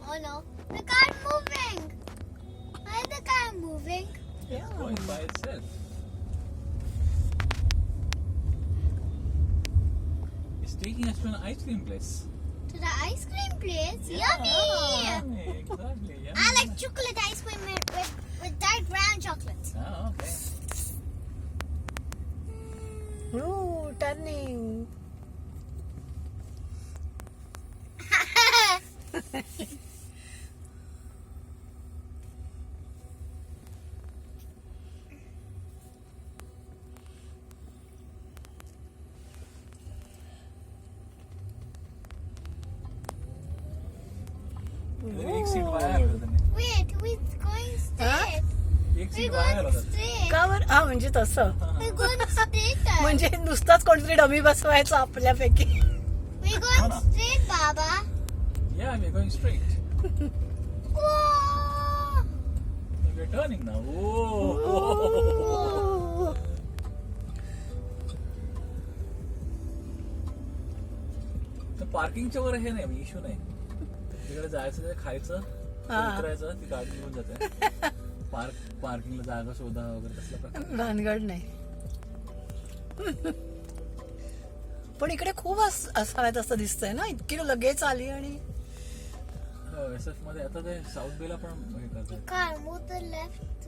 Oh no. The car moving. Why is the car moving? It's going by itself. It's taking us to an ice cream place. To the ice cream place? Yeah. Yummy! Exactly. Yummy. I like chocolate ice cream with dark brown chocolate. Oh, okay. Oh, turning. एक seat via होता त्याने. Wait, we're going straight. एक We're seat via going होता. straight. का बरं? हा म्हणजे तसं We're going straight. म्हणजे नुसताच कोणतरी डमी बसवायचं आपल्यापैकी. We're going straight, Baba. Yeah, we're going straight. Whoa! We're turning now. Oh. Oh. तर पार्किंगच्या वर हे नाही इश्यू नाही. तिकडे जायचं ते खायचं हा. उतरायचं ती गाडी घेऊन जाते. पार्किंगला जागा शोधा वगैरे तसला प्रकार. भानगड नाही. पण इकडे खूप असाव्यात असं दिसतंय ना, इतकी लगेच आली आणि SF मध्ये आता ते साऊथ बेला पण हे करतात. Car, move the left.